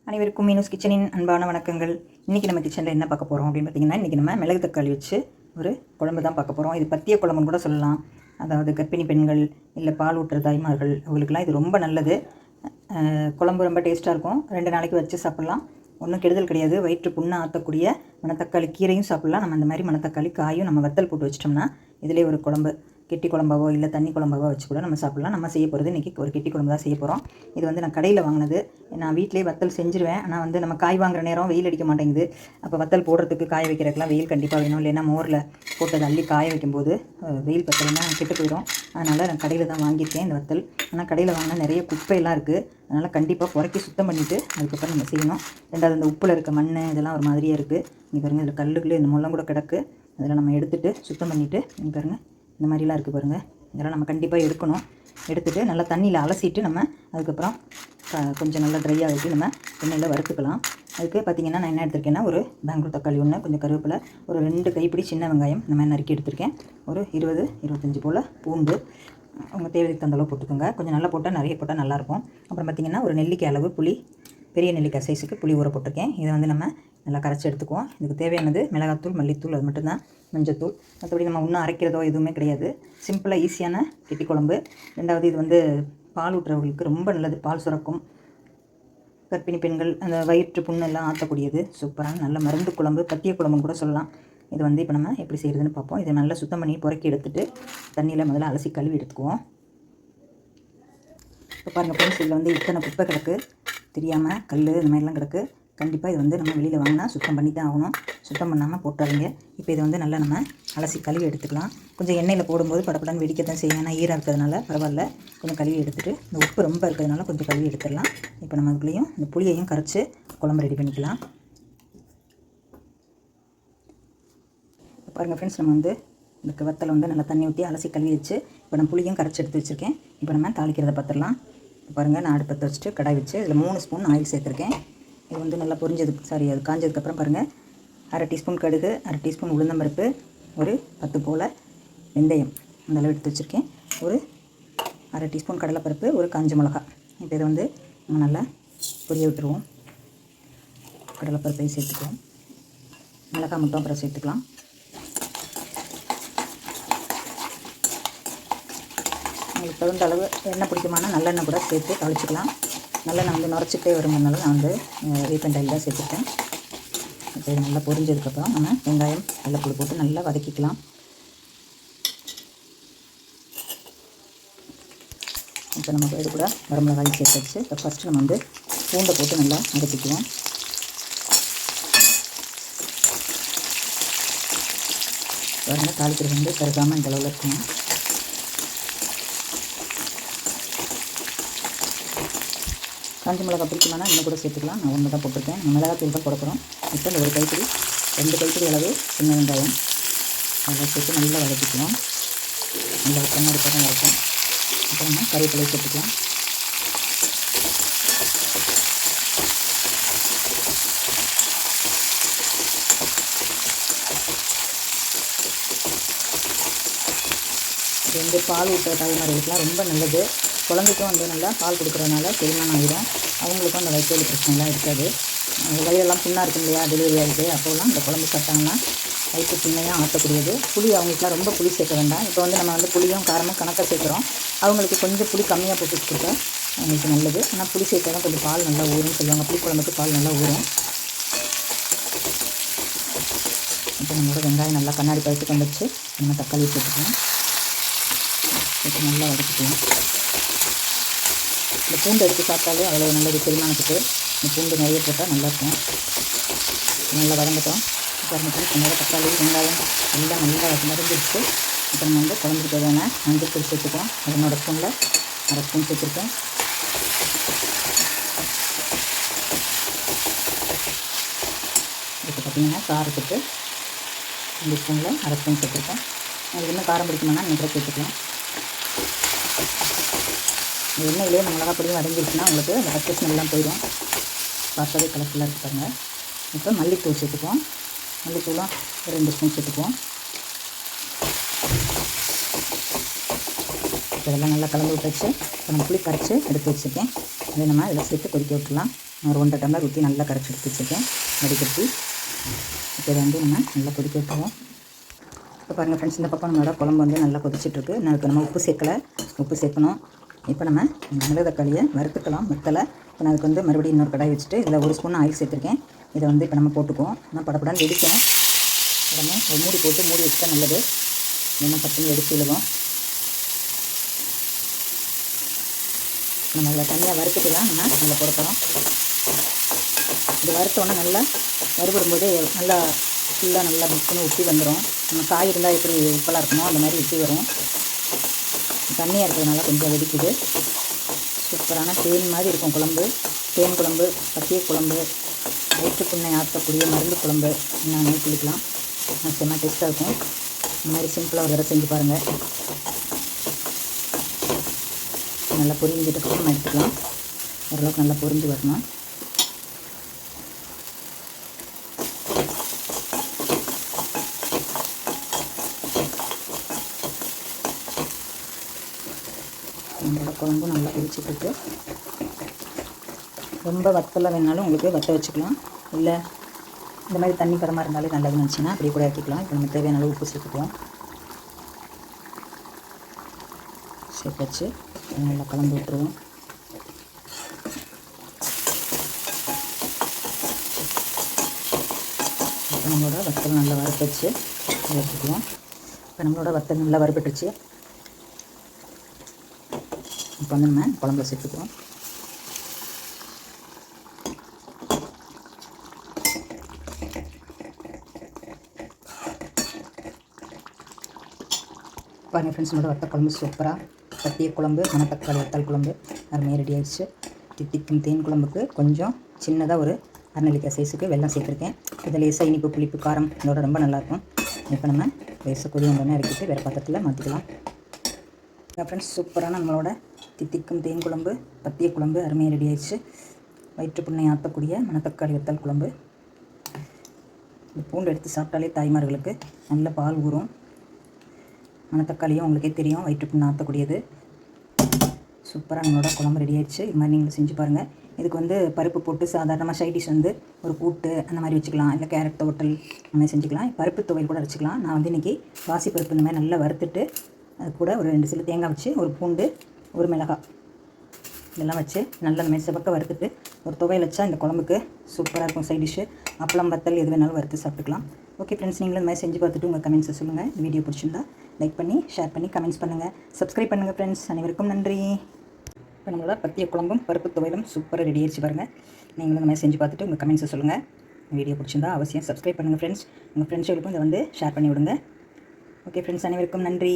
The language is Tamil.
அனைவருக்கும் மீனூஸ் கிச்சனின் அன்பான வணக்கங்கள். இன்றைக்கி நம்ம கிச்சனில் என்ன பார்க்க போகிறோம் அப்படின்னு பார்த்திங்கன்னா, இன்றைக்கி நம்ம மிளகு தக்காளி வச்சு ஒரு குழம்பு தான் பார்க்க போகிறோம். இது பத்திய குழம்புன்னு கூட சொல்லலாம். அதாவது கர்ப்பிணி பெண்கள் இல்லை பால் ஊட்டுற தாய்மார்கள் அவங்களுக்குலாம் இது ரொம்ப நல்லது. குழம்பு ரொம்ப டேஸ்ட்டாக இருக்கும். 2 நாளைக்கு வச்சு சாப்பிட்லாம். ஒன்றும் கெடுதல் கிடையாது. வயிற்று புண்ணை ஆற்றக்கூடிய மணத்தக்காளி கீரையும் சாப்பிட்லாம். நம்ம அந்த மாதிரி மணத்தக்காளி காயும் நம்ம வத்தல் போட்டு வச்சிட்டோம்னா இதிலே ஒரு குழம்பு கெட்டி குழம்பாவோ இல்லை தண்ணி குழம்பாவோ வச்சு கூட நம்ம சாப்பிட்லாம். நம்ம செய்ய போகிறது இன்றைக்கி ஒரு கெட்டி குழம்பு தான் செய்ய போகிறோம். இது வந்து நான் கடையில் வாங்கினது. நான் வீட்டிலே வத்தல் செஞ்சுருவேன். ஆனால் வந்து நம்ம காய் வாங்குகிற நேரம் வெயில் அடிக்க மாட்டேங்குது. அப்போ வத்தல் போடுறதுக்கு காய வைக்கிறதுக்கெலாம் வெயில் கண்டிப்பாக வேணும். இல்லைன்னா மோரில் போட்டு அள்ளி காய வைக்கும்போது வெயில் பத்தலைன்னா கெட்டு போயிடும். அதனால் நான் கடையில் தான் வாங்கியிருக்கேன் இந்த வத்தல். ஆனால் கடையில் வாங்கினா நிறைய குப்பையெல்லாம் இருக்குது. அதனால் கண்டிப்பாக புறக்கி சுத்தம் பண்ணிவிட்டு அதுக்கப்புறம் நம்ம செய்யணும். ரெண்டாவது இந்த உப்பில் இருக்க மண் இதெல்லாம் ஒரு மாதிரியாக இருக்குது. இங்கே பாருங்கள், இதில் கல்லுக்குள்ளே இந்த முள்ளம் கூட கிடக்கு. அதில் நம்ம எடுத்துகிட்டு சுத்தம் பண்ணிவிட்டு இங்கே பாருங்கள் இந்த மாதிரிலாம் இருக்குது பாருங்கள். இதெல்லாம் நம்ம கண்டிப்பாக எடுக்கணும். எடுத்துகிட்டு நல்லா தண்ணியில் அலசிட்டு நம்ம அதுக்கப்புறம் கொஞ்சம் நல்லா ட்ரை ஆகிட்டு நம்ம எண்ணெயில் வறுத்துக்கலாம். அதுக்கு பார்த்திங்கன்னா நான் என்ன எடுத்திருக்கேன்னா, ஒரு பெங்களூர் தக்காளி ஒன்று, கொஞ்சம் கருவேப்பிலை, ஒரு 2 கைப்பிடி சின்ன வெங்காயம் இந்த மாதிரி நறுக்கி எடுத்திருக்கேன். ஒரு 20-25 போல் பூண்டு. அவங்க தேவைக்கு தந்தளவு போட்டுக்கோங்க. கொஞ்சம் நல்லா போட்டால் நிறைய போட்டால் நல்லாயிருக்கும். அப்புறம் பார்த்திங்கன்னா ஒரு நெல்லிக்காய் அளவு புளி, பெரிய நெல்லிக்காய் சைஸுக்கு புளி ஊற போட்டிருக்கேன். இதை வந்து நம்ம நல்லா கரைச்சி எடுத்துக்குவோம். இதுக்கு தேவையானது மிளகாத்தூள், மல்லித்தூள், அது மட்டும்தான், மஞ்சத்தூள். மற்றபடி நம்ம இன்னும் அரைக்கிறதோ எதுவுமே கிடையாது. சிம்பிளாக ஈஸியான கெட்டி குழம்பு. ரெண்டாவது இது வந்து பால் ஊட்டுறவங்களுக்கு ரொம்ப நல்லது. பால் சுரக்கும். கர்ப்பிணி பெண்கள் அந்த வயிற்று புண்ணெல்லாம் ஆற்றக்கூடியது. சூப்பரான நல்ல மருந்து குழம்பு, பத்திய குழம்புன்னு கூட சொல்லலாம். இது வந்து இப்போ நம்ம எப்படி செய்கிறதுன்னு பார்ப்போம். இதை நல்லா சுத்தம் பண்ணி புறக்கி எடுத்துகிட்டு தண்ணியில் முதல்ல அலசி கழுவி எடுத்துக்குவோம். இப்போ பாருங்கள் ஃப்ரெண்ட்ஸ், இதில் வந்து இத்தனை குப்பை கிடக்கு, தெரியாமல் கல் இந்த மாதிரிலாம் கிடக்கு. கண்டிப்பாக இது வந்து நம்ம வெளியில் வாங்கினா சுத்தம் பண்ணி தான் ஆகணும். சுத்தம் பண்ணாமல் போட்டுறாதீங்க. இப்போ இதை வந்து நல்லா நம்ம அலசி கழுவி எடுத்துக்கலாம். கொஞ்சம் எண்ணெயில் போடும்போது படப்படன்னு வெடிக்க தான் செய்யும். ஏன்னா ஈரம் இருக்கிறதுனால பரவாயில்ல. கொஞ்சம் கழுவி எடுத்துகிட்டு இந்த உப்பு ரொம்ப இருக்கிறதுனால கொஞ்சம் கழுவி எடுத்துடலாம். இப்போ நம்ம அதுக்குள்ளேயும் இந்த புளியையும் கரைச்சி குழம்பு ரெடி பண்ணிக்கலாம். பாருங்கள் ஃப்ரெண்ட்ஸ், நம்ம வந்து இந்த வத்தலை வந்து நல்லா தண்ணி ஊற்றி அலசி கழுவி வச்சு இப்போ நம்ம புளியும் கரைச்சி எடுத்து வச்சுருக்கேன். இப்போ நம்ம தாளிக்கிறத பார்த்துடலாம். பாருங்கள், நான் அடுப்பத்தை வச்சுட்டு கடாய் வச்சு இதில் 3 ஸ்பூன் ஆயில் சேர்த்துருக்கேன். இது வந்து நல்லா பொரிஞ்சதுக்கு அது காஞ்சதுக்கப்புறம் பாருங்கள், 1/2 டீஸ்பூன் கடுகு, 1/2 டீஸ்பூன் உளுந்தம்பருப்பு, ஒரு 10 போல் வெந்தயம் அந்த அளவு எடுத்து வச்சுருக்கேன். ஒரு 1/2 டீஸ்பூன் கடலைப்பருப்பு, ஒரு காஞ்ச மிளகா. இப்போ இதை வந்து நம்ம நல்லா பொரிய விட்டுருவோம். கடலைப்பருப்பையும் சேர்த்துக்குவோம். மிளகாய் மட்டும் அப்புறம் சேர்த்துக்கலாம். உங்களுக்கு தகுந்த அளவு எண்ணெய் பிடிக்குமானா நல்லெண்ணெய் கூட சேர்த்து தாளிச்சிக்கலாம். நல்லெண்ணெய் வந்து நுரைச்சிட்டே வருங்கிறதுனால நான் வந்து ரீஃபைண்ட் ஆயில் தான் சேர்த்துருக்கேன். இப்போ இது நல்லா பொரிஞ்சதுக்கப்புறம் நம்ம வெங்காயம் வெள்ளைப்பூடு போட்டு நல்லா வதக்கிக்கலாம். இப்போ நம்ம இது கூட வரமிளகாய் சேர்த்து வச்சு இப்போ ஃபஸ்ட்டு நம்ம வந்து பூண்டை போட்டு நல்லா வதக்கிக்குவோம். பாருங்கள், தாளிக்கிறது வந்து கருகாமல் இந்த அளவில் இருக்கணும். காஞ்சி மிளகா பிடிக்குமானா இன்னும் கூட சேர்த்துக்கலாம். நான் 1 தான் போட்டிருக்கேன். நம்ம மிளகாத்தூள் தான் போட போகிறோம். இப்போ இந்த 1 கைப்பிடி 2 கைப்பிடி அளவு சின்ன வெங்காயம் அதெல்லாம் சேர்த்து நல்லா வதக்கிக்கலாம். நல்லா கண்ணாடி பக்கம் வரைக்கும். அப்புறம் நம்ம கறிவேப்பிலை சேர்த்துக்கலாம். இது வந்து பால் ஊட்டுற தாய்மார்களுக்கெலாம் ரொம்ப நல்லது. குழந்தைக்கும் வந்து நல்லா பால் கொடுக்குறதுனால செரிமானம் ஆகிடும். அவங்களுக்கும் அந்த வயிற்று பிரச்சனைலாம் இருக்காது. வயிறெல்லாம் புண்ணாக இருக்கும் இல்லையா, டெலிவரி ஆகிட்டு, அப்போலாம் இந்த குழம்பு சாப்பிட்டாங்கன்னா வயிற்று புண்ணையாக ஆற்றக்கூடியது. புளி அவங்களுக்குலாம் ரொம்ப புளி சேர்க்க வேண்டாம். இப்போ வந்து நம்ம வந்து புளியும் காரமும் கணக்காக சேர்க்குறோம். அவங்களுக்கு கொஞ்சம் புளி கம்மியாக போட்டு கொடுத்தா அவங்களுக்கு நல்லது. ஆனால் புளி சேர்த்தா தான் கொஞ்சம் பால் நல்லா ஊறும்னு சொல்லுவாங்க. புளி குழம்புக்கு பால் நல்லா ஊறும். இப்போ நம்மளோட வெங்காயம் நல்லா கண்ணாடி பழுத்துக்கு வந்துச்சு. நம்ம தக்காளி சேர்த்துக்கலாம். இப்போ நல்லா வதக்கிக்கலாம். இந்த பூண்டு எடுத்து சாப்பிட்டாலே அவ்வளோ நல்லது செரிமானத்துக்கு. இந்த பூண்டு நிறைய போட்டால் நல்லாயிருக்கும். நல்லா வதங்கட்டும். இப்போ தக்காளி வெங்காயம் எல்லாம் நல்லா மறந்துடுச்சு. இப்போ நம்ம வந்து குழம்புக்கு தேவையான மஞ்சள் தூள் சேர்த்துக்கோம். 1 ஸ்பூனில் 1/2 ஸ்பூன் சேர்த்துருக்கேன். இப்போ பார்த்திங்கன்னா காரத்துக்கு 2 ஸ்பூனில் 1/2 ஸ்பூன் சேர்த்துருக்கேன். அதுக்கு இன்னும் காரம் பிடிக்குமானா நீங்கள் சேர்த்துக்கலாம். எண்ணெயிலே நம்ம மிளகா பொடியும் வதங்கிடுச்சுன்னா உங்களுக்கு அந்த பச்சை ஸ்மெல்லாம் போயிடும். பார்த்தாவே கலர்ஃபுல்லாக இருக்குது பாருங்கள். இப்போ மல்லித்தூள் சேர்த்துக்குவோம். மல்லித்தூளும் 2 ஸ்பூன் சேர்த்துக்குவோம். இதெல்லாம் நல்லா கலந்து விட்டு வச்சு இப்போ நம்ம புளி கரைச்சி எடுத்து வச்சுருக்கேன். அதை நம்ம இதில் சேர்த்து கொதிக்க விட்டுலாம். ஒரு 1.5 டம்ளர் ஊற்றி நல்லா கரைச்சி எடுத்து வச்சுருக்கேன் வடிகட்டி. இப்போ இதை வந்து நம்ம நல்லா கொதிக்க விட்டுருவோம். இப்போ பாருங்கள் ஃப்ரெண்ட்ஸ், இந்த பக்கம் நம்மளோட குழம்பு வந்து நல்லா கொதிச்சிட்ருக்கு. இப்போ நம்ம உப்பு சேர்க்கலை, உப்பு சேர்க்கணும். இப்போ நம்ம மிளகு தக்காளியை வறுத்துக்கலாம் வத்தலை. இப்போ நான் அதுக்கு வந்து மறுபடியும் இன்னொரு கடாய் வச்சுட்டு இதில் 1 ஸ்பூன் ஆயில் சேர்த்துருக்கேன். இதை வந்து இப்போ நம்ம போட்டுக்குவோம். நான் படப்படான்னு வெடிக்கும் உடனே ஒரு மூடி போட்டு மூடி வச்சுட்டா நல்லது, ஏன்னா பட்டுன்னு வெடிச்சு விழுகும். நம்ம அதில் தனியாக வறுத்துட்டு தான் நம்ம அதில் போட போகிறோம். இது வறுத்தோன்னா நல்லா வறுபடும்போதே நல்லா ஃபுல்லாக நல்லா மிக்ஸ்னு உப்பி வந்துடும். நம்ம காய் இருந்தால் எப்படி உப்பெல்லாம் இருக்குமோ அந்த மாதிரி உப்பி வரும். தண்ணியாக இருக்கிறதுனால கொஞ்சம் வெடிக்குது. சூப்பரான தேன் மாதிரி இருக்கும் குழம்பு. தேன் குழம்பு, பத்திய குழம்பு, வயிற்றுப்புண்ணை ஆற்றக்கூடிய மருந்து குழம்பு என்னென்னு குளிக்கலாம். செம்ம டேஸ்ட்டாக இருக்கும். இந்த மாதிரி சிம்பிளாக ஒரு தடவை செஞ்சு பாருங்கள். நல்லா பொரிஞ்சிட்டு நம்ம எடுத்துக்கலாம். ஓரளவுக்கு நல்லா பொரிஞ்சு வரணும். நம்மளோட குழம்பும் நல்லா கொதிச்சுட்டு, ரொம்ப வத்தலை வேணாலும் உங்களுக்கு வற்ற வச்சுக்கலாம். இல்லை இந்த மாதிரி தண்ணி பரமாக இருந்தாலே நல்லதுன்னு நினச்சிங்கன்னா அப்படியே கூட ஆக்கிக்கலாம். இப்போ நம்ம தேவையான அளவு உப்பு சேர்த்துக்குவோம். சேர்த்து வச்சு நல்லா கலந்து விட்டுருவோம். இப்போ நம்மளோட வத்தல் நல்லா வறுத்து வச்சு எடுத்துக்குவோம். இப்போ நம்மளோட வத்தல் நல்லா வறுபட்டுருச்சு. இப்போ வந்து நம்ம குழம்புல சேர்த்துக்குவோம். பாருங்கள் ஃப்ரெண்ட்ஸ், என்னோட வத்த குழம்பு சூப்பராக பத்திய குழம்பு, மணத்தக்காளி வத்தல் குழம்பு அருமையாக ரெடி ஆகிடுச்சு. தித்திக்கும் தேன் குழம்புக்கு கொஞ்சம் சின்னதாக ஒரு அரைநெல்லிக்காய் சைஸுக்கு வெல்லம் சேர்த்துருக்கேன். இதில் லேசாக இனிப்பு, புளிப்பு, காரம் இதோட ரொம்ப நல்லாயிருக்கும். இப்போ நம்ம லேசாக கொதி வந்தோடனே இறக்கிட்டு வேறு பாத்திரத்தில் மாற்றிக்கலாம். ஃப்ரெண்ட்ஸ், சூப்பரான நம்மளோட தித்திக்கும் தேன் குழம்பு, பத்திய குழம்பு அருமையாக ரெடி ஆகிடுச்சு. வயிற்றுப்புண்ணை ஆற்றக்கூடிய மணத்தக்காளி வத்தல் குழம்பு. இந்த பூண்டு எடுத்து சாப்பிட்டாலே தாய்மார்களுக்கு நல்ல பால் ஊறும். மணத்தக்காளியும் உங்களுக்கே தெரியும் வயிற்றுப்புண்ணை ஆற்றக்கூடியது. சூப்பராக நம்மளோட குழம்பு ரெடி ஆகிடுச்சு. இது மாதிரி நீங்கள் செஞ்சு பாருங்கள். இதுக்கு வந்து பருப்பு போட்டு சாதாரணமாக சைடிஷ் வந்து ஒரு கூட்டு அந்த மாதிரி வச்சுக்கலாம். இல்லை கேரட் துவட்டல் அந்த மாதிரி செஞ்சுக்கலாம். பருப்பு துவையல் கூட வச்சுக்கலாம். நான் வந்து இன்றைக்கி பாசி பருப்பு இந்த மாதிரி நல்லா வறுத்துட்டு அது கூட ஒரு 2 சில்லு தேங்காய் வச்சு, ஒரு பூண்டு, ஒரு மிளகாய் இதெல்லாம் வச்சு நல்லா இந்த மாதிரி சிவக்க வறுத்துட்டு ஒரு துவையல் வச்சா இந்த குழம்புக்கு சூப்பராக இருக்கும். சைடிஷ்ஷு அப்பளம், வத்தல் எது வேணாலும் வறுத்து சாப்பிட்டுக்கலாம். ஓகே ஃப்ரெண்ட்ஸ், நீங்களும் இந்த மாதிரி செஞ்சு பார்த்துட்டு உங்கள் கமெண்ட்ஸை சொல்லுங்கள். இந்த வீடியோ பிடிச்சிருந்தா லைக் பண்ணி, ஷேர் பண்ணி, கமெண்ட்ஸ் பண்ணுங்கள். சப்ஸ்கிரைப் பண்ணுங்கள் ஃப்ரெண்ட்ஸ். அனைவருக்கும் நன்றி. இப்போ நம்மளோட பத்திய குழம்பும் பருப்பு துவையலும் சூப்பராக ரெடி ஆகிடுச்சு பாருங்கள். நீங்களும் இந்த மாதிரி செஞ்சு பார்த்துட்டு உங்கள் கமெண்ட்ஸை சொல்லுங்கள். வீடியோ பிடிச்சிருந்தா அவசியம் சப்ஸ்கிரைப் பண்ணுங்கள் ஃப்ரெண்ட்ஸ். உங்கள் ஃப்ரெண்ட்ஸுகளுக்கும் இதை வந்து ஷேர் பண்ணி விடுங்க. ஓகே ஃப்ரெண்ட்ஸ், அனைவருக்கும் நன்றி.